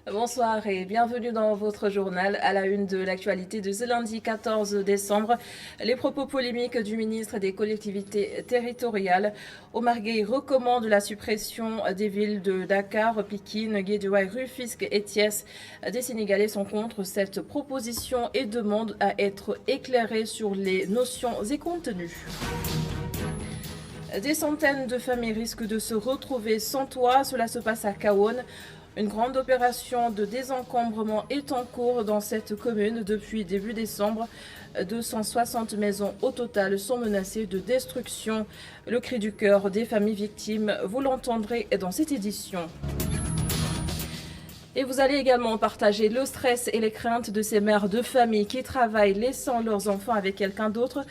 Bonsoir et bienvenue dans votre journal. À la une de l'actualité de ce lundi 14 décembre, les propos polémiques du ministre des collectivités territoriales. Omar Gueye recommande la suppression des villes de Dakar, Pikine, Guédiawaye, Rufisque et Thiès. Des Sénégalais sont contre cette proposition et demandent à être éclairés sur les notions et contenus. Des centaines de familles risquent de se retrouver sans toit. Cela se passe à Kahone. Une grande opération de désencombrement est en cours dans cette commune depuis début décembre. 260 maisons au total sont menacées de destruction. Le cri du cœur des familles victimes, vous l'entendrez dans cette édition. Et vous allez également partager le stress et les craintes de ces mères de famille qui travaillent laissant leurs enfants avec quelqu'un d'autre.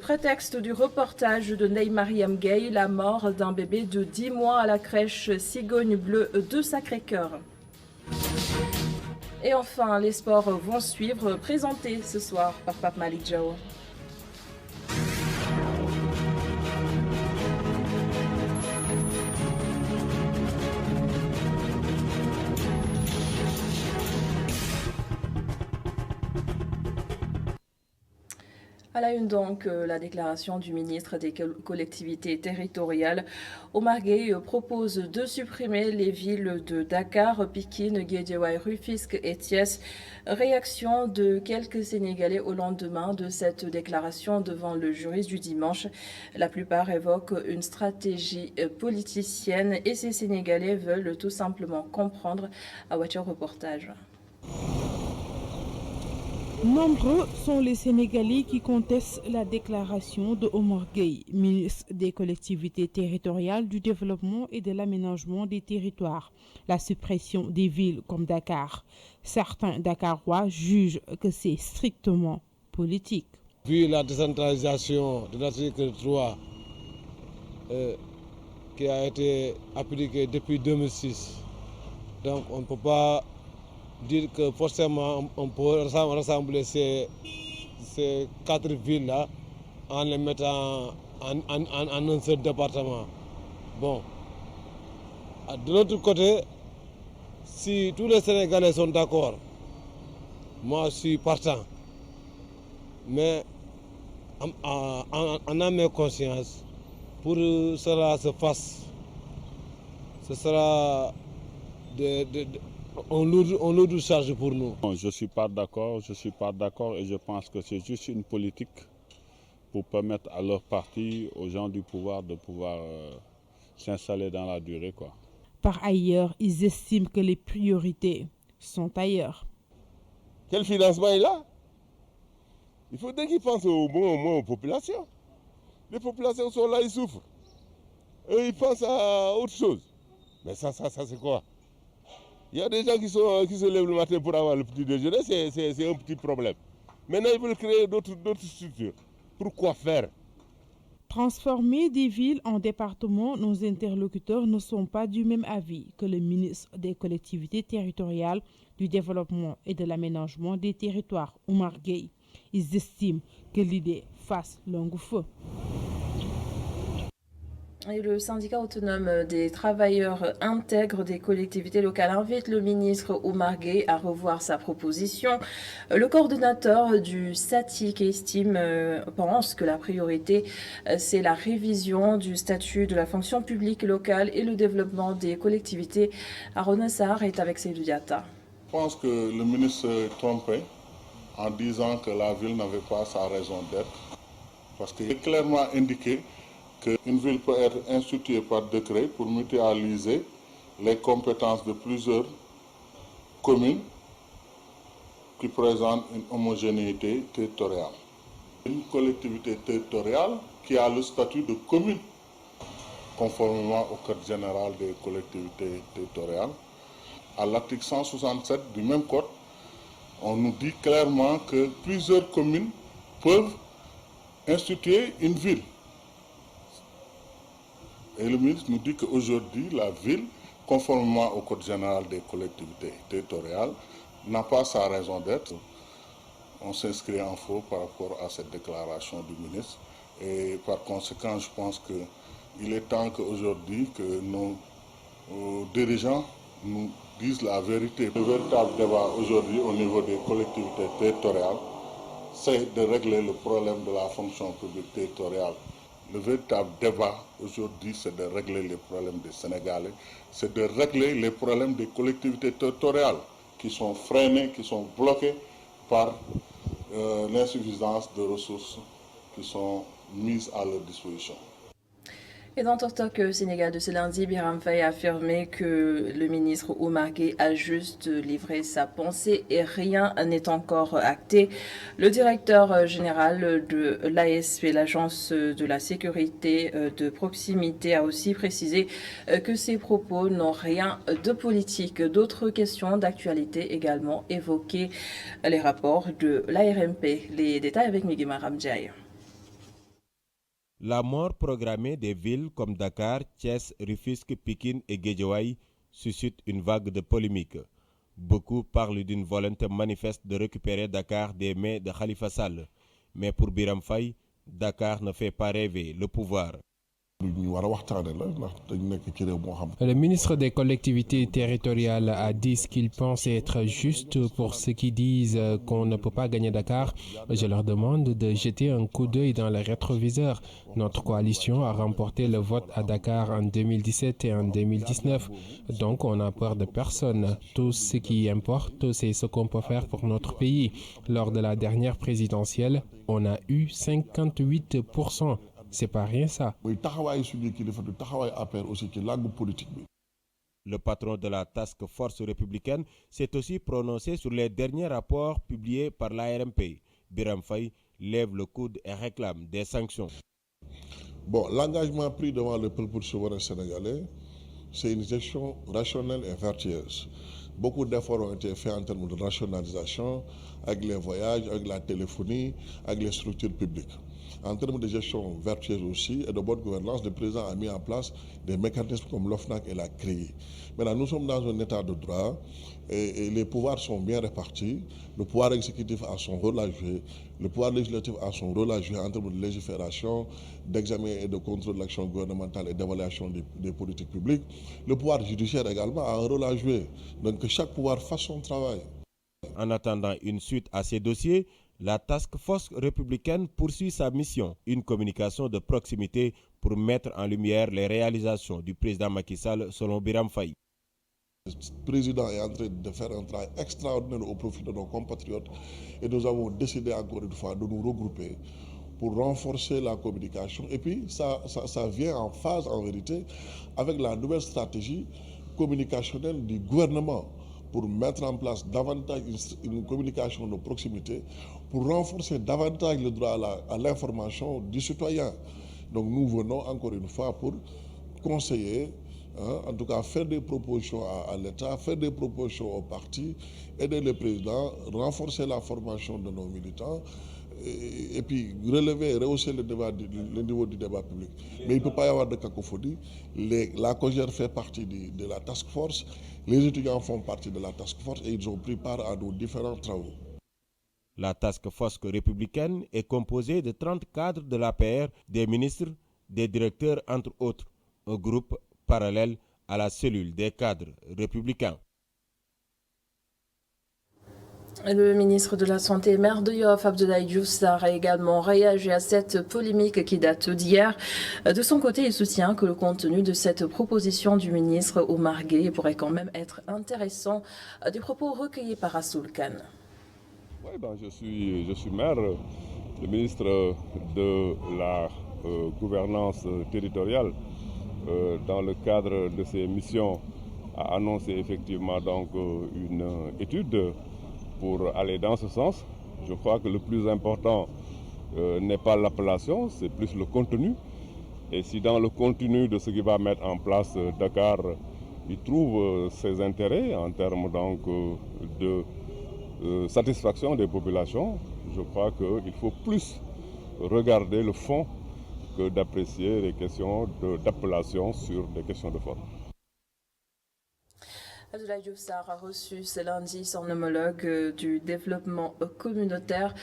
Prétexte du reportage de Ney-Mariam Gueye, la mort d'un bébé de 10 mois à la crèche Cigogne Bleue de Sacré-Cœur. Et enfin, les sports vont suivre, présentés ce soir par Pape Malik Diao. À la une donc, la déclaration du ministre des collectivités territoriales. Omar Gueye propose de supprimer les villes de Dakar, Pikine, Guédiawaye, Rufisque et Thiès. Réaction de quelques Sénégalais au lendemain de cette déclaration devant le jury du dimanche. La plupart évoquent une stratégie politicienne et ces Sénégalais veulent tout simplement comprendre. À Watcher Reportage. Nombreux sont les Sénégalais qui contestent la déclaration de Omar Gueye, ministre des collectivités territoriales, du développement et de l'aménagement des territoires, la suppression des villes comme Dakar. Certains Dakarois jugent que c'est strictement politique. Vu la décentralisation de l'article 3 qui a été appliquée depuis 2006, donc on ne peut pas dire que forcément on peut rassembler ces 4 villes-là en les mettant en un seul département. Bon, de l'autre côté, si tous les Sénégalais sont d'accord, moi je suis partant. Mais en âme et conscience, pour que cela se fasse, ce sera on lourde charge pour nous. Non, je ne suis pas d'accord et je pense que c'est juste une politique pour permettre à leur parti, aux gens du pouvoir, de pouvoir s'installer dans la durée, quoi. Par ailleurs, ils estiment que les priorités sont ailleurs. Quel financement est là? Il faudrait qu'ils pensent au moins aux populations. Les populations sont là, ils souffrent. Eux, ils pensent à autre chose. Mais ça c'est quoi? Il y a des gens qui se lèvent le matin pour avoir le petit déjeuner, c'est un petit problème. Maintenant, ils veulent créer d'autres structures. Pourquoi faire? Transformer des villes en départements, nos interlocuteurs ne sont pas du même avis que le ministre des collectivités territoriales, du développement et de l'aménagement des territoires, Omar Gueye. Ils estiment que l'idée fasse longue feu. Et le syndicat autonome des travailleurs intègres des collectivités locales invite le ministre Omar Gueye à revoir sa proposition. Le coordonnateur du SATIC pense que la priorité, c'est la révision du statut de la fonction publique locale et le développement des collectivités. Arona Sarr est avec Seydou Diatta. Je pense que le ministre s'est trompé en disant que la ville n'avait pas sa raison d'être, parce qu'il est clairement indiqué qu'une ville peut être instituée par décret pour mutualiser les compétences de plusieurs communes qui présentent une homogénéité territoriale. Une collectivité territoriale qui a le statut de commune, conformément au Code général des collectivités territoriales. À l'article 167 du même code, on nous dit clairement que plusieurs communes peuvent instituer une ville. Et le ministre nous dit qu'aujourd'hui, la ville, conformément au Code général des collectivités territoriales, n'a pas sa raison d'être. on s'inscrit en faux par rapport à cette déclaration du ministre. Et par conséquent, je pense qu'il est temps qu'aujourd'hui que nos dirigeants nous disent la vérité. Le véritable débat aujourd'hui au niveau des collectivités territoriales, c'est de régler le problème de la fonction publique territoriale. Le véritable débat aujourd'hui, c'est de régler les problèmes des Sénégalais, c'est de régler les problèmes des collectivités territoriales qui sont freinées, qui sont bloquées par l'insuffisance de ressources qui sont mises à leur disposition. Et dans TokTok Sénégal de ce lundi, Biram Faye a affirmé que le ministre Oumar Gueye a juste livré sa pensée et rien n'est encore acté. Le directeur général de l'ASP, l'Agence de la sécurité de proximité, a aussi précisé que ces propos n'ont rien de politique. D'autres questions d'actualité également évoquées, les rapports de l'ARMP. Les détails avec Miguima Ramdjaï. La mort programmée des villes comme Dakar, Thiès, Rufisque, Pikine et Guédiawaye suscite une vague de polémique. Beaucoup parlent d'une volonté manifeste de récupérer Dakar des mains de Khalifa Sall. Mais pour Biram Faye, Dakar ne fait pas rêver le pouvoir. Le ministre des collectivités territoriales a dit ce qu'il pense être juste. Pour ceux qui disent qu'on ne peut pas gagner Dakar, je leur demande de jeter un coup d'œil dans le rétroviseur. Notre coalition a remporté le vote à Dakar en 2017 et en 2019. Donc on n'a peur de personne. Tout ce qui importe, c'est ce qu'on peut faire pour notre pays. Lors de la dernière présidentielle, on a eu 58%. C'est pas rien ça. Le patron de la task force républicaine s'est aussi prononcé sur les derniers rapports publiés par l'ARMP. Biram Faye lève le coude et réclame des sanctions. Bon, l'engagement pris devant le peuple souverain sénégalais, c'est une gestion rationnelle et vertueuse. Beaucoup d'efforts ont été faits en termes de rationalisation, avec les voyages, avec la téléphonie, avec les structures publiques. En termes de gestion vertueuse aussi et de bonne gouvernance, le président a mis en place des mécanismes comme l'OFNAC et la CREI. Maintenant, nous sommes dans un état de droit et les pouvoirs sont bien répartis. Le pouvoir exécutif a son rôle à jouer, le pouvoir législatif a son rôle à jouer en termes de légifération, d'examen et de contrôle de l'action gouvernementale et d'évaluation des politiques publiques. Le pouvoir judiciaire également a un rôle à jouer. Donc que chaque pouvoir fasse son travail. En attendant une suite à ces dossiers, la task force républicaine poursuit sa mission, une communication de proximité pour mettre en lumière les réalisations du président Macky Sall selon Biram Faye. Le président est en train de faire un travail extraordinaire au profit de nos compatriotes et nous avons décidé encore une fois de nous regrouper pour renforcer la communication. Et puis ça vient en phase en vérité avec la nouvelle stratégie communicationnelle du gouvernement pour mettre en place davantage une communication de proximité, pour renforcer davantage le droit à l'information du citoyen. Donc nous venons encore une fois pour conseiller, en tout cas faire des propositions à l'État, faire des propositions aux partis, aider le président, renforcer la formation de nos militants, et puis relever, rehausser le niveau du débat public. Mais il ne peut pas y avoir de cacophonie. La COJER fait partie de la task force, les étudiants font partie de la task force et ils ont pris part à nos différents travaux. La task force républicaine est composée de 30 cadres de l'APR, des ministres, des directeurs entre autres, un groupe parallèle à la cellule des cadres républicains. Le ministre de la Santé, maire de Yoff, Abdoulaye Diouf Sarr, a également réagi à cette polémique qui date d'hier. De son côté, il soutient que le contenu de cette proposition du ministre Oumar Gueye pourrait quand même être intéressant. Des propos recueillis par Rassoul Khan. Oui, je suis maire, le ministre de la gouvernance territoriale. Dans le cadre de ses missions, a annoncé effectivement donc une étude pour aller dans ce sens. Je crois que le plus important n'est pas l'appellation, c'est plus le contenu. Et si dans le contenu de ce qu'il va mettre en place Dakar, il trouve ses intérêts en termes donc de satisfaction des populations, je crois qu'il faut plus regarder le fond que d'apprécier les questions d'appellation sur des questions de forme. Abdoulaye Diouf Sarr a reçu ce lundi son homologue du développement communautaire.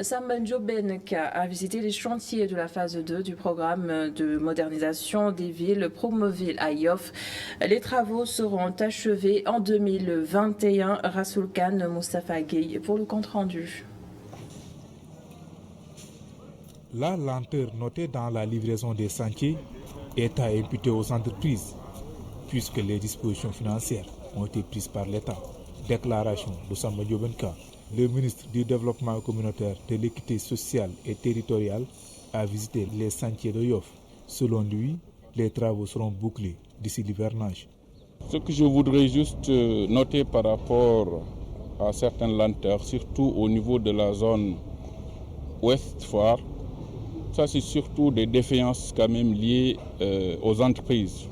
Samba Ndiobenka a visité les chantiers de la phase 2 du programme de modernisation des villes Promoville à Yoff. Les travaux seront achevés en 2021. Rassoul Khan, Moustapha Gueye pour le compte-rendu. La lenteur notée dans la livraison des chantiers est à imputer aux entreprises, puisque les dispositions financières ont été prises par l'État. Déclaration de Samba Ndiobenka, le ministre du Développement communautaire, de l'équité sociale et territoriale, a visité les chantiers de Yoff. Selon lui, les travaux seront bouclés d'ici l'hivernage. Ce que je voudrais juste noter par rapport à certaines lenteurs, surtout au niveau de la zone Ouest Foire, ça c'est surtout des défaillances quand même liées aux entreprises.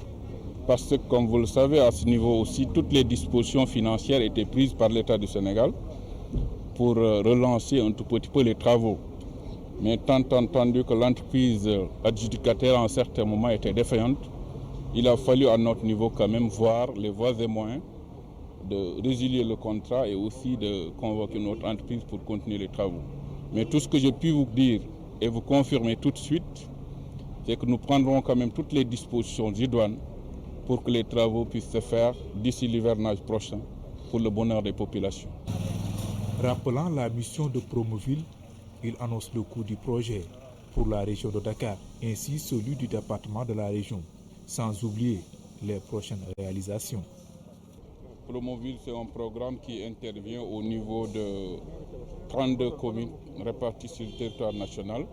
Parce que, comme vous le savez, à ce niveau aussi, toutes les dispositions financières étaient prises par l'État du Sénégal pour relancer un tout petit peu les travaux. Mais tant entendu que l'entreprise adjudicataire à un certain moment était défaillante, il a fallu à notre niveau quand même voir les voies et moyens de résilier le contrat et aussi de convoquer notre entreprise pour continuer les travaux. Mais tout ce que je puis vous dire et vous confirmer tout de suite, c'est que nous prendrons quand même toutes les dispositions idoines pour que les travaux puissent se faire d'ici l'hivernage prochain pour le bonheur des populations. Rappelant la mission de Promoville, il annonce le coût du projet pour la région de Dakar, ainsi celui du département de la région, sans oublier les prochaines réalisations. Promoville, c'est un programme qui intervient au niveau de 32 communes réparties sur le territoire national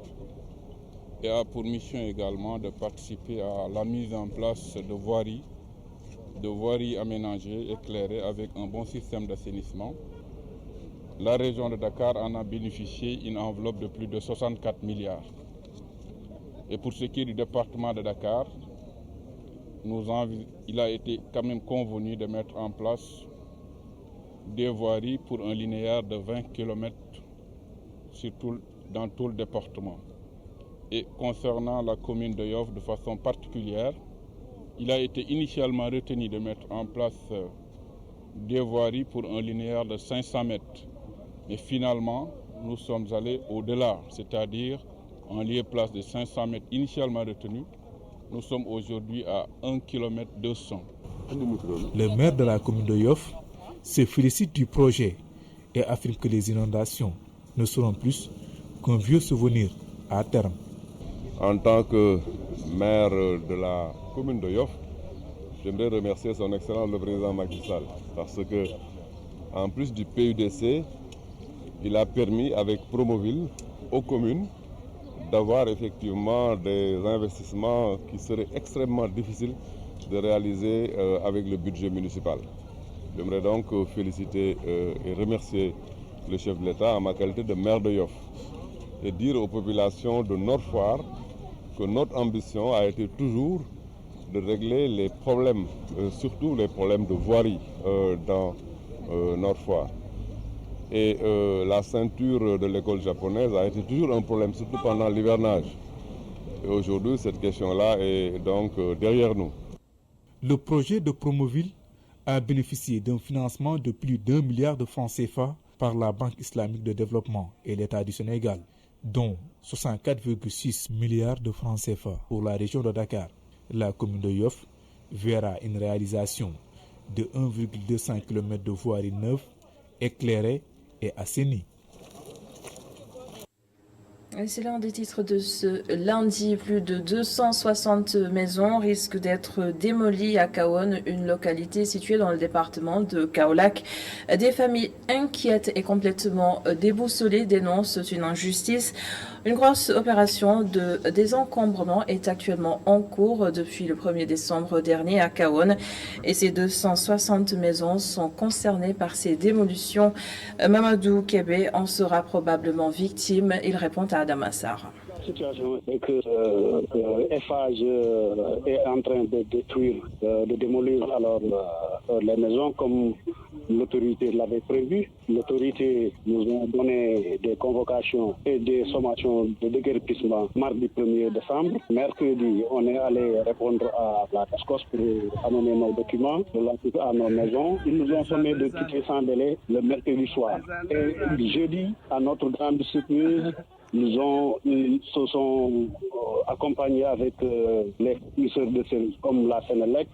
et a pour mission également de participer à la mise en place de voiries aménagées, éclairées avec un bon système d'assainissement. La région de Dakar en a bénéficié une enveloppe de plus de 64 milliards. Et pour ce qui est du département de Dakar, il a été quand même convenu de mettre en place des voiries pour un linéaire de 20 km dans tout le département. Et concernant la commune de Yoff de façon particulière, il a été initialement retenu de mettre en place des voiries pour un linéaire de 500 mètres. Et finalement, nous sommes allés au-delà, c'est-à-dire en lieu-place de 500 mètres initialement retenu, nous sommes aujourd'hui à 1 km 200. Le maire de la commune de Yoff se félicite du projet et affirme que les inondations ne seront plus qu'un vieux souvenir à terme. En tant que maire de la commune de Yoff, j'aimerais remercier son Excellence le président Macky Sall parce que, en plus du PUDC, il a permis avec Promoville aux communes d'avoir effectivement des investissements qui seraient extrêmement difficiles de réaliser avec le budget municipal. J'aimerais donc féliciter et remercier le chef de l'État en ma qualité de maire de Yoff et dire aux populations de Nord Foire que notre ambition a été toujours de régler les problèmes, surtout les problèmes de voirie dans Nord Foire. Et la ceinture de l'école japonaise a été toujours un problème, surtout pendant l'hivernage. Et aujourd'hui, cette question-là est donc derrière nous. Le projet de Promoville a bénéficié d'un financement de plus d'1 milliard de francs CFA par la Banque islamique de développement et l'État du Sénégal, dont 64,6 milliards de francs CFA pour la région de Dakar. La commune de Yoff verra une réalisation de 1,25 km de voirie neuve, éclairée et assainie. C'est l'un des titres de ce lundi. Plus de 260 maisons risquent d'être démolies à Kahone, une localité située dans le département de Kaolack. Des familles inquiètes et complètement déboussolées dénoncent une injustice. Une grosse opération de désencombrement est actuellement en cours depuis le 1er décembre dernier à Kahone. Et ces 260 maisons sont concernées par ces démolitions. Mamadou Kébé en sera probablement victime. Il répond à Adam Assar. situation est que Eiffage est en train de détruire, de démolir alors les maisons comme l'autorité l'avait prévu. L'autorité nous a donné des convocations et des sommations de déguerpissement mardi 1er décembre. Mercredi, on est allé répondre à la TASCOS pour amener nos documents à nos maisons. Ils nous ont sommé de quitter sans délai le mercredi soir. Et jeudi, à notre grande surprise, ils se sont accompagnés avec les fournisseurs de services comme la Sénélec,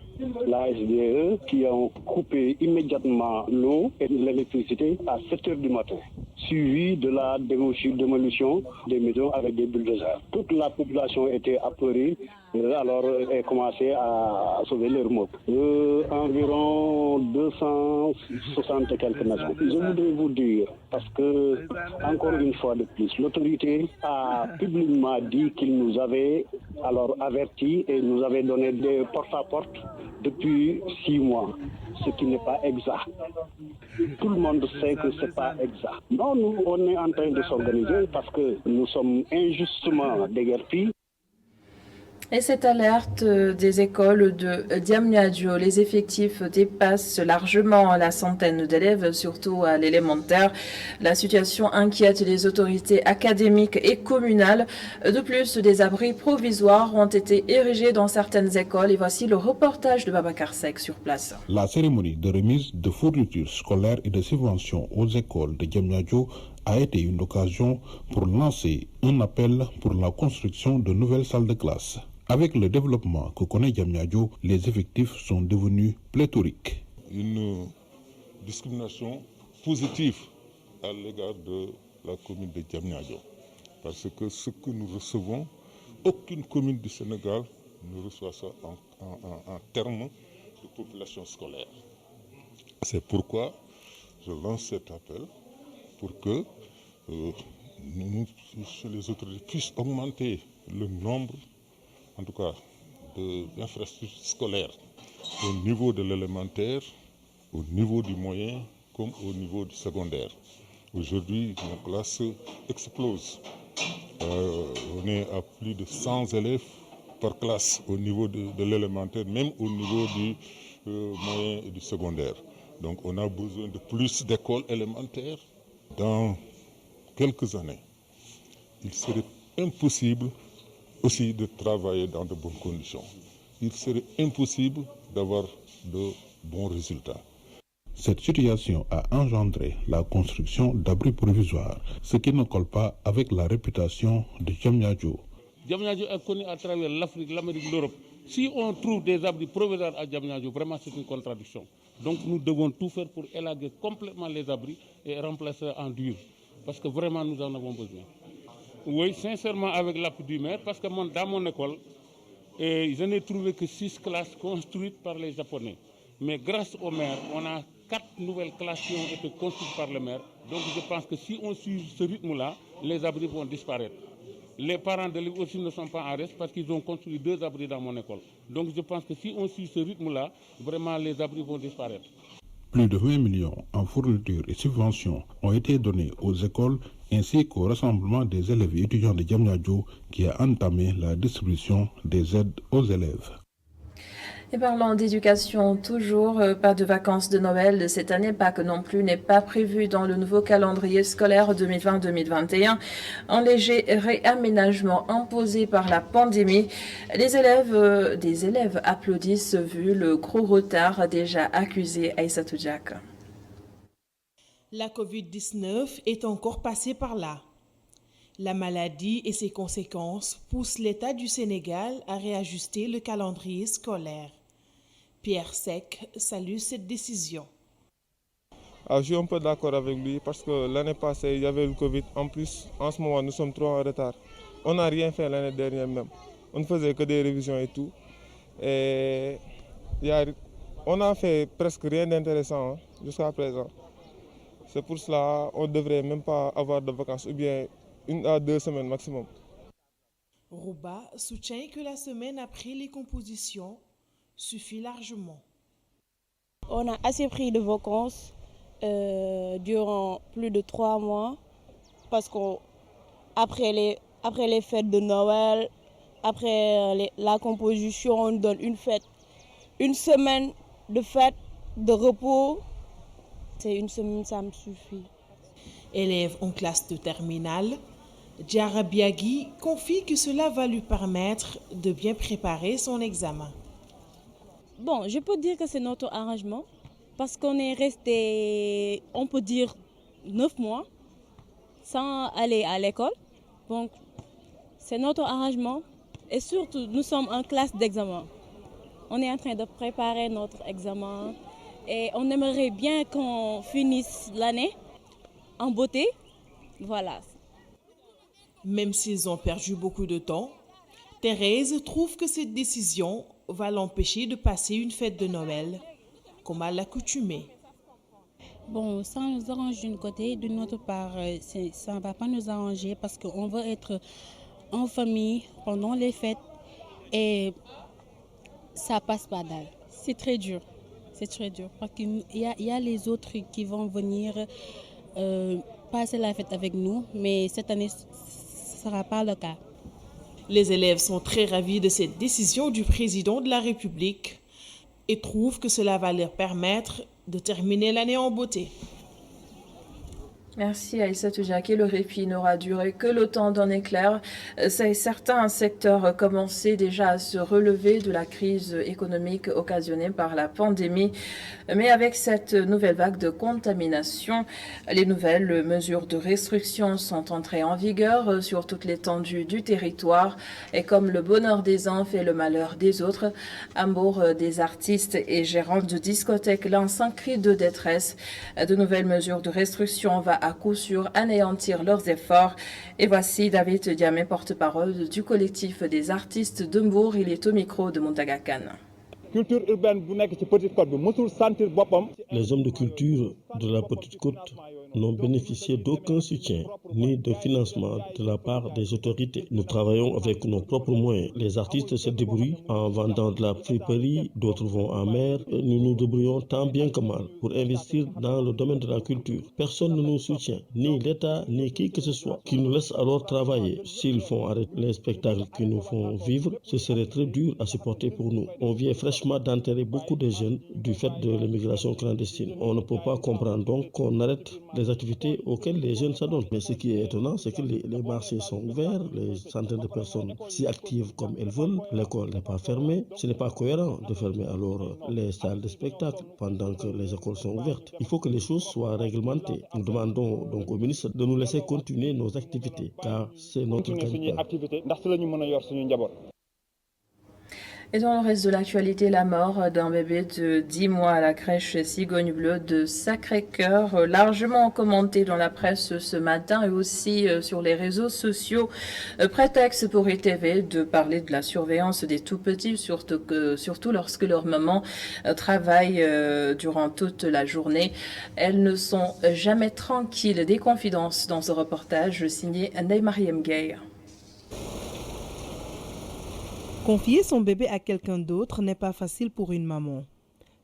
la SDE, qui ont coupé immédiatement l'eau et l'électricité à 7 h du matin, suivi de la démolition des maisons avec des bulldozers. Toute la population était apeurée, alors a commencé à sauver leurs mots. Environ 260 et quelques maisons. Je voudrais vous dire, parce que, encore une fois de plus, l'autorité a publiquement dit qu'il nous avait alors avertis et nous avait donné des porte-à-porte depuis 6 mois, ce qui n'est pas exact. Tout le monde sait que ce n'est pas exact. Non, nous, on est en train de s'organiser parce que nous sommes injustement déguerpis. Et cette alerte des écoles de Diamniadio, les effectifs dépassent largement la centaine d'élèves, surtout à l'élémentaire. La situation inquiète les autorités académiques et communales. De plus, des abris provisoires ont été érigés dans certaines écoles. Et voici le reportage de Babacar Seck sur place. La cérémonie de remise de fournitures scolaires et de subventions aux écoles de Diamniadio a été une occasion pour lancer un appel pour la construction de nouvelles salles de classe. Avec le développement que connaît Diamniadio, les effectifs sont devenus pléthoriques. Une discrimination positive à l'égard de la commune de Diamniadio. Parce que ce que nous recevons, aucune commune du Sénégal ne reçoit ça en termes de population scolaire. C'est pourquoi je lance cet appel pour que les autorités puissent augmenter le nombre, en tout cas, d'infrastructures scolaires au niveau de l'élémentaire, au niveau du moyen, comme au niveau du secondaire. Aujourd'hui, nos classes explosent. On est à plus de 100 élèves par classe au niveau de l'élémentaire, même au niveau du moyen et du secondaire. Donc on a besoin de plus d'écoles élémentaires. Dans quelques années, il serait impossible aussi de travailler dans de bonnes conditions. Il serait impossible d'avoir de bons résultats. Cette situation a engendré la construction d'abris provisoires, ce qui ne colle pas avec la réputation de Diamniadio. Diamniadio est connu à travers l'Afrique, l'Amérique, l'Europe. Si on trouve des abris provisoires à Diamniadio, vraiment c'est une contradiction. Donc nous devons tout faire pour élaguer complètement les abris et remplacer en dur. Parce que vraiment nous en avons besoin. Oui, sincèrement avec l'appui du maire, parce que dans mon école, je n'ai trouvé que 6 classes construites par les Japonais. Mais grâce au maire, on a 4 nouvelles classes qui ont été construites par le maire. Donc je pense que si on suit ce rythme-là, les abris vont disparaître. Les parents d'élèves aussi ne sont pas en reste parce qu'ils ont construit 2 abris dans mon école. Donc je pense que si on suit ce rythme-là, vraiment les abris vont disparaître. Plus de 20 millions en fournitures et subventions ont été donnés aux écoles ainsi qu'au rassemblement des élèves et étudiants de Diamniadio qui a entamé la distribution des aides aux élèves. Et parlant d'éducation, toujours pas de vacances de Noël cette année, Pâques non plus n'est pas prévu dans le nouveau calendrier scolaire 2020-2021. Un léger réaménagement imposé par la pandémie. Des élèves applaudissent vu le gros retard déjà accusé Aïssatou Diak. La Covid-19 est encore passée par là. La maladie et ses conséquences poussent l'État du Sénégal à réajuster le calendrier scolaire. Pierre Seck salue cette décision. Je suis un peu d'accord avec lui parce que l'année passée, il y avait le Covid. En plus, en ce moment, nous sommes trop en retard. On n'a rien fait l'année dernière même. On ne faisait que des révisions et tout. Et on n'a fait presque rien d'intéressant jusqu'à présent. C'est pour cela qu'on ne devrait même pas avoir de vacances, ou bien 1 à 2 semaines maximum. Rouba soutient que la semaine après les compositions suffit largement. On a assez pris de vacances durant plus de 3 mois parce qu'après après les fêtes de Noël, après la composition, on donne une fête. Une semaine de fête, de repos, c'est une semaine, ça me suffit. Élève en classe de terminale, Diara Biagui confie que cela va lui permettre de bien préparer son examen. Bon, je peux dire que c'est notre arrangement parce qu'on est resté, on peut dire, 9 mois sans aller à l'école. Donc, c'est notre arrangement et surtout, nous sommes en classe d'examen. On est en train de préparer notre examen et on aimerait bien qu'on finisse l'année en beauté. Voilà. Même s'ils ont perdu beaucoup de temps, Thérèse trouve que cette décision va l'empêcher de passer une fête de Noël comme à l'accoutumée. Bon, ça nous arrange d'une côté, de notre part, ça ne va pas nous arranger parce qu'on veut être en famille pendant les fêtes et ça passe pas dalle. C'est très dur parce qu'il y a les autres qui vont venir passer la fête avec nous, mais cette année, ce ne sera pas le cas. Les élèves sont très ravis de cette décision du président de la République et trouvent que cela va leur permettre de terminer l'année en beauté. Merci Aïssatou Jacquet. Le répit n'aura duré que le temps d'un éclair. Certains secteurs commençaient déjà à se relever de la crise économique occasionnée par la pandémie. Mais avec cette nouvelle vague de contamination, les nouvelles mesures de restriction sont entrées en vigueur sur toute l'étendue du territoire. Et comme le bonheur des uns fait le malheur des autres, Amour des artistes et gérants de discothèques lancent un cri de détresse. De nouvelles mesures de restriction vont à coup sûr anéantir leurs efforts. Et voici David Diamé, porte-parole du collectif des artistes de Mbour. Il est au micro de Mountaga Kane. Les hommes de culture de la Petite Côte n'ont bénéficié d'aucun soutien ni de financement de la part des autorités. Nous travaillons avec nos propres moyens. Les artistes se débrouillent en vendant de la friperie, d'autres vont en mer. Nous nous débrouillons tant bien que mal pour investir dans le domaine de la culture. Personne ne nous soutient, ni l'État, ni qui que ce soit, qui nous laisse alors travailler. S'ils font arrêter les spectacles qui nous font vivre, ce serait très dur à supporter pour nous. On vient fraîchement d'enterrer beaucoup de jeunes du fait de l'immigration clandestine. On ne peut pas comprendre donc qu'on arrête les activités auxquelles les jeunes s'adonnent. Mais ce qui est étonnant, c'est que les marchés sont ouverts, les centaines de personnes s'y activent comme elles veulent, l'école n'est pas fermée. Ce n'est pas cohérent de fermer alors les salles de spectacle pendant que les écoles sont ouvertes. Il faut que les choses soient réglementées. Nous demandons donc au ministre de nous laisser continuer nos activités, car c'est notre gagne-pain. Et dans le reste de l'actualité, la mort d'un bébé de 10 mois à la crèche Cigogne Bleue de Sacré-Cœur, largement commentée dans la presse ce matin et aussi sur les réseaux sociaux. Prétexte pour ITV de parler de la surveillance des tout-petits, surtout lorsque leur maman travaille durant toute la journée. Elles ne sont jamais tranquilles. Des confidences dans ce reportage signé Ndeye Mariam Gueye. Confier son bébé à quelqu'un d'autre n'est pas facile pour une maman.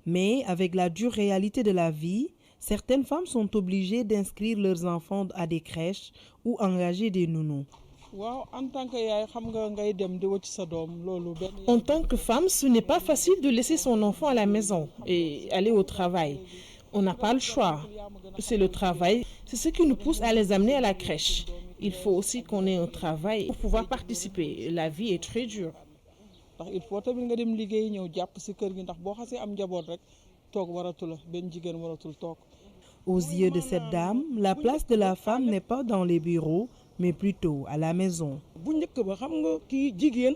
Mais avec la dure réalité de la vie, certaines femmes sont obligées d'inscrire leurs enfants à des crèches ou engager des nounous. En tant que femme, ce n'est pas facile de laisser son enfant à la maison et aller au travail. On n'a pas le choix. C'est le travail, c'est ce qui nous pousse à les amener à la crèche. Il faut aussi qu'on ait un travail pour pouvoir participer. La vie est très dure. Il faut tamit nga dem liggéey ñëw jàpp ci kër gi ndax boo xasee am njaboot rek toog waratu la benn jigéen waratul toog. Aux yeux de cette dame, la place de la femme n'est pas dans les bureaux, mais plutôt à la maison. Bu njëkk ba xam nga kii jigéen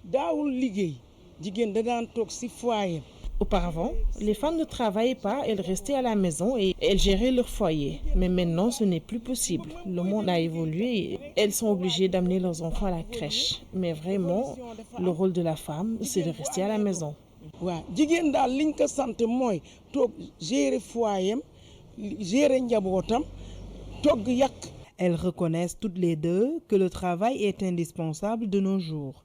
daawul liggéey jigéen da daan toog ci foyer. Auparavant, les femmes ne travaillaient pas, elles restaient à la maison et elles géraient leur foyer. Mais maintenant, ce n'est plus possible. Le monde a évolué et elles sont obligées d'amener leurs enfants à la crèche. Mais vraiment, le rôle de la femme, c'est de rester à la maison. waaw jigéen daal liñ ko sant mooy toog gérer foyer, gérer njabootam, togg yàq. Elles reconnaissent toutes les deux que le travail est indispensable de nos jours.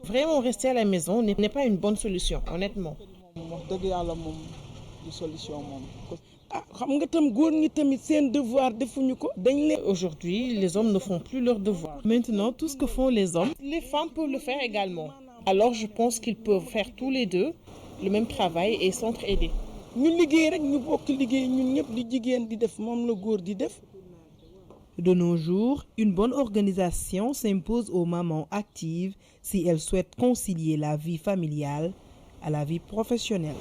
Vraiment, rester à la maison n'est pas une bonne solution, honnêtement. du solution moom. xam nga tam góor ñi tamit seen devoir defuñu ko dañ leen. Aujourd'hui, les hommes ne font plus leur devoir. Maintenant, tout ce que font les hommes, les femmes peuvent le faire également. Alors, je pense qu'ils peuvent faire tous les deux le même travail et s'entraider. ñu liggéey rek ñu bokk liggéey ñun ñëpp di jigéen di def moom la góor di def. De nos jours, une bonne organisation s'impose aux mamans actives si elles souhaitent concilier la vie familiale à la vie professionnelle.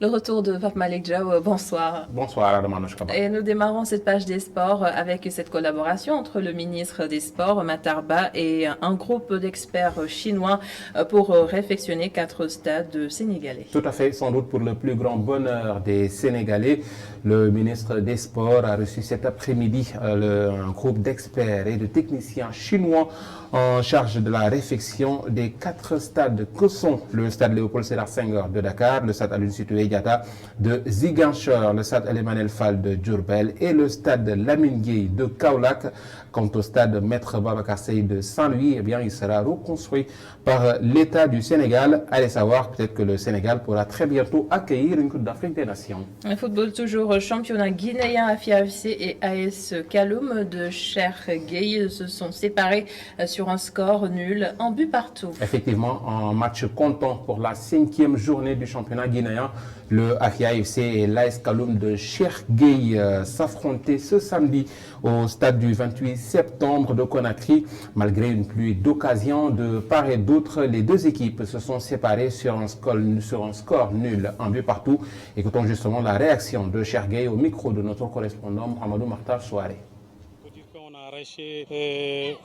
Le retour de Pape Malick Diaw, bonsoir. Bonsoir Adama Noshkaba. Et nous démarrons cette page des sports avec cette collaboration entre le ministre des Sports, Matar Ba, et un groupe d'experts chinois pour réfectionner 4 stades sénégalais. Tout à fait, sans doute pour le plus grand bonheur des Sénégalais. Le ministre des Sports a reçu cet après-midi un groupe d'experts et de techniciens chinois en charge de la réfection des 4 stades que sont le stade Léopold Sédar Senghor de Dakar, le stade Aline Sitoé Diatta de Ziguinchor, le stade Elimanel Fall de Diourbel et le stade Lamine Gueye de Kaolack. Quant au stade Maître Babacar Seye de Saint-Louis, eh bien, il sera reconstruit par l'État du Sénégal. Allez savoir, peut-être que le Sénégal pourra très bientôt accueillir une Coupe d'Afrique des Nations. Un football toujours, championnat guinéen, Afia FC et AS Kaloum de Cheikh Gueye se sont séparés sur un score nul, en but partout. Effectivement, en match comptant pour la 5e journée du championnat guinéen, le Afia FC et l'AS Kaloum de Cheikh Gueye s'affrontaient ce samedi au stade du 28 septembre de Conakry. Malgré une pluie d'occasion de part et d'autre, les deux équipes se sont séparées sur un score nul, un but partout. Écoutons justement la réaction de Cheikh Gueye au micro de notre correspondant Amadou Martar Souare.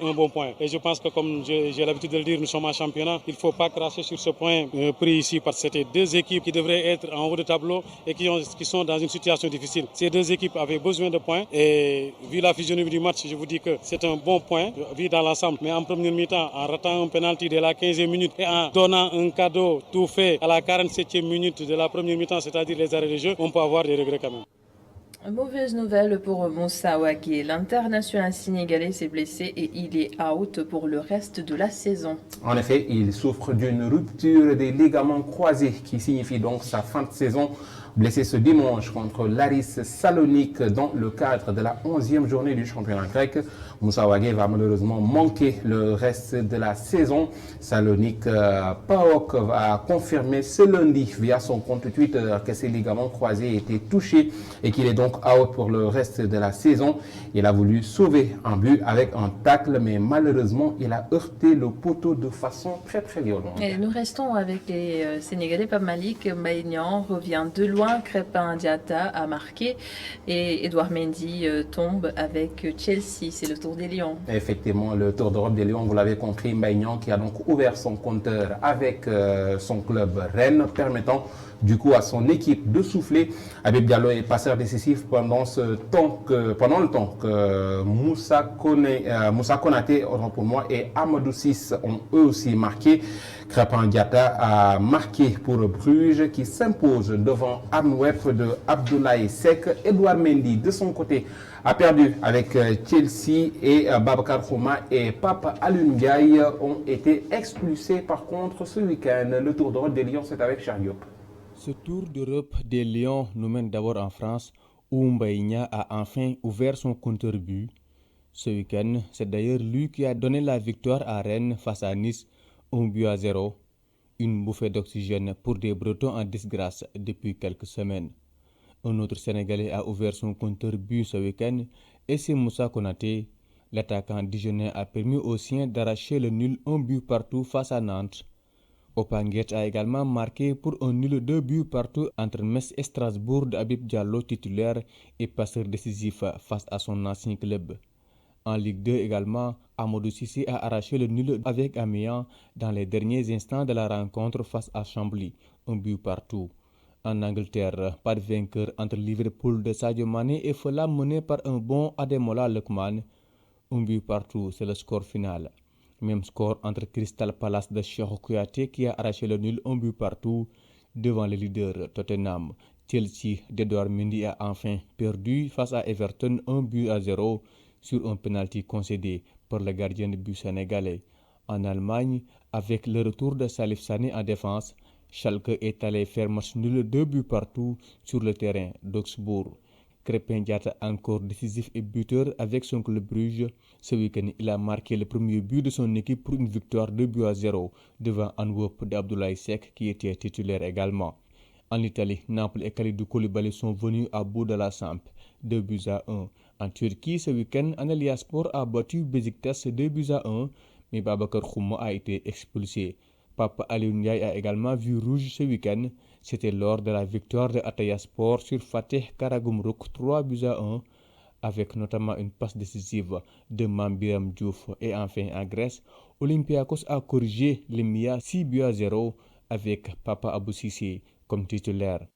Un bon point. Et je pense que, comme j'ai l'habitude de le dire, nous sommes en championnat. Il ne faut pas cracher sur ce point pris ici parce que c'était deux équipes qui devraient être en haut de tableau et qui sont dans une situation difficile. Ces deux équipes avaient besoin de points et vu la physionomie du match, je vous dis que c'est un bon point vu dans l'ensemble. Mais en première mi-temps, en ratant un penalty dès la 15e minute et en donnant un cadeau tout fait à la 47e minute de la première mi-temps, c'est-à-dire les arrêts de jeu, on peut avoir des regrets quand même. Mauvaise nouvelle pour Moussa Wagué. L'international sénégalais s'est blessé et il est out pour le reste de la saison. En effet, il souffre d'une rupture des ligaments croisés qui signifie donc sa fin de saison. Blessé ce dimanche contre l'Aris Salonique dans le cadre de la 11e journée du championnat grec, Moussa Wagué va malheureusement manquer le reste de la saison. Salonique PAOK va confirmer ce lundi via son compte Twitter que ses ligaments croisés étaient touchés et qu'il est donc out pour le reste de la saison. Il a voulu sauver un but avec un tacle, mais malheureusement, il a heurté le poteau de façon très violente. Et nous restons avec les Sénégalais. Pape Malick Mbaye-Niang revient de loin. Crépin Diatta a marqué et Edouard Mendy tombe avec Chelsea. C'est le Tour des Lions. Effectivement, le Tour d'Europe des Lions, vous l'avez compris, Mbaye-Niang qui a donc ouvert son compteur avec son club Rennes, permettant du coup à son équipe de souffler. Habib Diallo est passeur décisif pendant le temps que Moussa Konaté, autant pour moi, et Amadou Ciss ont eux aussi marqué. Crépin Diatta a marqué pour Bruges qui s'impose devant Antwerp de Abdoulaye Seck. Edouard Mendy de son côté a perdu avec Chelsea et Babacar Khouma et Pape Alioune Ndiaye ont été expulsés par contre ce week-end. Le Tour d'Europe des Lions, c'est avec Cheikh Diop. Ce Tour d'Europe des Lions nous mène d'abord en France où Mbaye-Niang a enfin ouvert son compteur but. Ce week-end, c'est d'ailleurs lui qui a donné la victoire à Rennes face à Nice, 1-0. Une bouffée d'oxygène pour des Bretons en disgrâce depuis quelques semaines. Un autre Sénégalais a ouvert son compteur but ce week-end et c'est Moussa Konaté. L'attaquant dijonnais a permis aux siens d'arracher le nul 1 but partout face à Nantes. Opanguet a également marqué pour un nul 2 buts partout entre Metz et Strasbourg d'Habib Diallo titulaire et passeur décisif face à son ancien club. En Ligue 2 également, Amadou Cissé a arraché le nul avec Amiens dans les derniers instants de la rencontre face à Chambly, 1 but partout. En Angleterre, pas de vainqueur entre Liverpool de Sadio Mané et Fulham mené par un bon Ademola Lookman. 1 but partout, c'est le score final. Même score entre Crystal Palace de Cheikhou Kouyaté qui a arraché le nul 1 but partout devant le leader Tottenham. Chelsea d'Edouard Mendy a enfin perdu face à Everton 1-0 sur un penalty concédé pour le gardien de but sénégalais. En Allemagne, avec le retour de Salif Sani en défense, Schalke est allé faire match nul 2 buts partout sur le terrain d'Augsbourg. Crépin Diatta, encore décisif et buteur avec son club Bruges. Ce week-end, il a marqué le premier but de son équipe pour une victoire 2-0 devant Antwerp d'Abdoulaye Seck qui était titulaire également. En Italie, Naples et Kalidou Koulibaly sont venus à bout de la Samp, 2-1. En Turquie, ce week-end, Antalyaspor a battu Beşiktaş 2-1, mais Babacar Khouma a été expulsé. Papa Aliou Ndiaye a également vu rouge ce week-end. C'était lors de la victoire de Antalyaspor sur Fatih Karagümrük 3-1, avec notamment une passe décisive de Mambiram Diouf. Et enfin en Grèce, Olympiakos a corrigé les Mia 6-0 avec Papa Abou Cissé comme titulaire.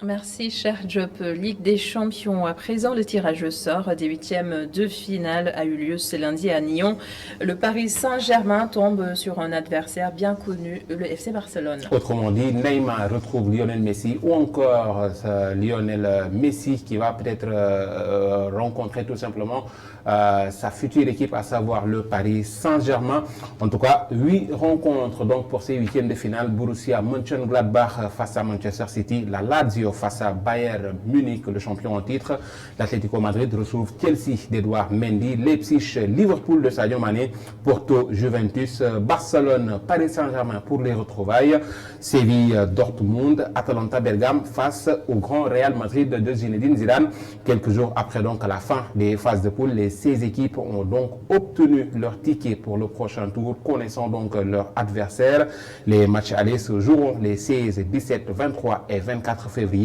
Merci, cher Diop. Ligue des Champions. À présent, le tirage au sort des huitièmes de finale a eu lieu ce lundi à Nyon. Le Paris Saint-Germain tombe sur un adversaire bien connu, le FC Barcelone. Autrement dit, Neymar retrouve Lionel Messi ou encore Lionel Messi qui va peut-être rencontrer tout simplement sa future équipe, à savoir le Paris Saint-Germain. En tout cas, 8 rencontres donc pour ces huitièmes de finale. Borussia Mönchengladbach face à Manchester City, la Lazio face à Bayern Munich, le champion en titre. L'Atlético Madrid retrouve Chelsea d'Edouard Mendy, Leipzig, Liverpool de Sadio Mané, Porto, Juventus, Barcelone, Paris Saint-Germain pour les retrouvailles, Séville, Dortmund, Atalanta Bergame face au grand Real Madrid de Zinedine Zidane. Quelques jours après donc à la fin des phases de poule, les 16 équipes ont donc obtenu leur ticket pour le prochain tour, connaissant donc leur adversaire. Les matchs allés se joueront les 16, 17, 23 et 24 février.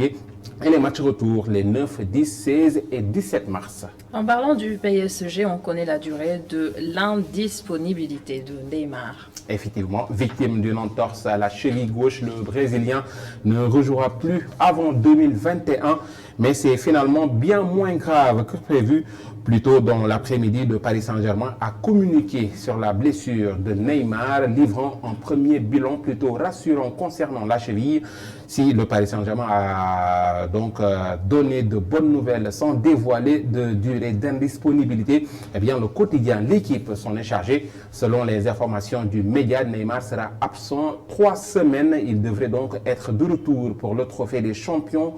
Et les matchs retour les 9, 10, 16 et 17 mars. En parlant du PSG, on connaît la durée de l'indisponibilité de Neymar. Effectivement, victime d'une entorse à la cheville gauche, le Brésilien ne rejouera plus avant 2021. Mais c'est finalement bien moins grave que prévu. Plus tôt dans l'après-midi, le Paris Saint-Germain a communiqué sur la blessure de Neymar, livrant un premier bilan plutôt rassurant concernant la cheville. Si le Paris Saint-Germain a donc donné de bonnes nouvelles sans dévoiler de durée d'indisponibilité, eh bien le quotidien L'équipe s'en est chargé. Selon les informations du média, Neymar sera absent 3 semaines. Il devrait donc être de retour pour le trophée des champions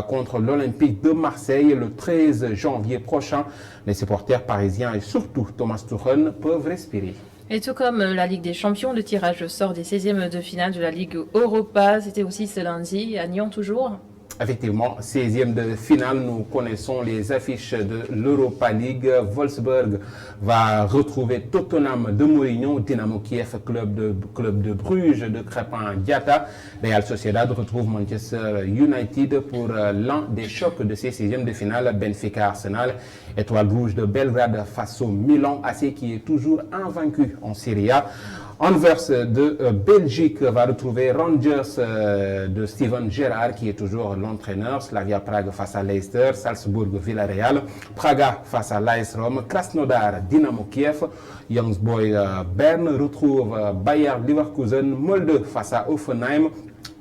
contre l'Olympique de Marseille le 13 janvier prochain. Les supporters parisiens et surtout Thomas Tuchel peuvent respirer. Et tout comme la Ligue des Champions, le tirage au sort des 16e de finale de la Ligue Europa, c'était aussi ce lundi à Nyon toujours. Effectivement, 16e de finale, nous connaissons les affiches de l'Europa League. Wolfsburg va retrouver Tottenham de Mourinho, Dynamo Kiev, club de Bruges de Crépin Diatta. Real Sociedad retrouve Manchester United pour l'un des chocs de ces 16e de finale. Benfica Arsenal, Étoile Rouge de Belgrade face au Milan AC qui est toujours invaincu en Serie A. Anvers de Belgique va retrouver Rangers de Steven Gerrard qui est toujours l'entraîneur. Slavia Prague face à Leicester, Salzbourg Villarreal, Praga face à l'AS Rome, Krasnodar Dynamo Kiev, Young Boys Bern retrouve Bayer Leverkusen, Molde face à Hoffenheim.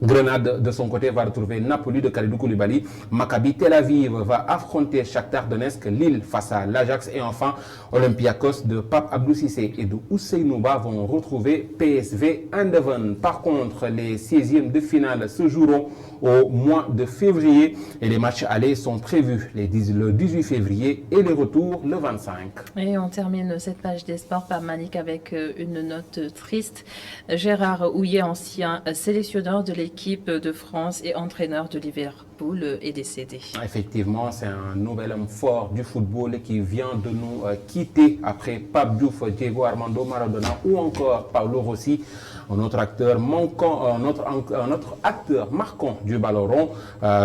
Grenade, de son côté, va retrouver Napoli de Kalidou Koulibaly. Maccabi Tel Aviv va affronter Shakhtar Donetsk. Lille face à l'Ajax. Et enfin, Olympiakos de Pape Abdou Cissé et de Ousseinouba vont retrouver PSV Eindhoven. Par contre, les 16e de finale se joueront au mois de février. Et les matchs allés sont prévus le 18 février et les retours le 25. Et on termine cette page des sports par Malik avec une note triste. Gérard Houllier, ancien sélectionneur de l'équipe de France et entraîneur de Liverpool, est décédé. Effectivement, c'est un nouvel homme fort du football qui vient de nous quitter après Pape Diouf, Diego Armando Maradona ou encore Paolo Rossi. Un autre acteur marquant du ballon rond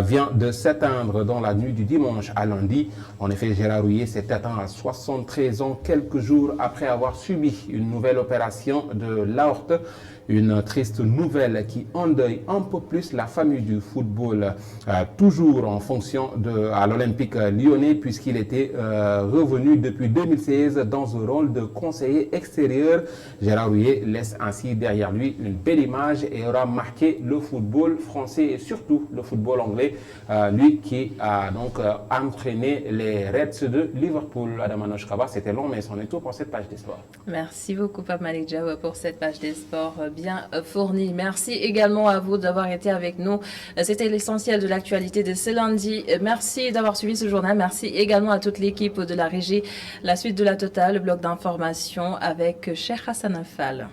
vient de s'éteindre dans la nuit du dimanche à lundi. En effet, Gérard Houllier s'est éteint à 73 ans, quelques jours après avoir subi une nouvelle opération de l'aorte. Une triste nouvelle qui endeuille un peu plus la famille du football toujours en fonction à l'Olympique lyonnais puisqu'il était revenu depuis 2016 dans un rôle de conseiller extérieur. Gérard Rouillet laisse ainsi derrière lui une belle image et aura marqué le football français et surtout le football anglais, lui qui a donc entraîné les Reds de Liverpool. Adam Anosh Kaba, c'était long mais c'en est tout pour cette page des sports. Merci beaucoup Pape Malick Diaw pour cette page des sports bien fournie. Merci également à vous d'avoir été avec nous. C'était l'essentiel de l'actualité de ce lundi. Merci d'avoir suivi ce journal. Merci également à toute l'équipe de la régie. La suite de la totale, le bloc d'information avec Cheikh Hassan Fall.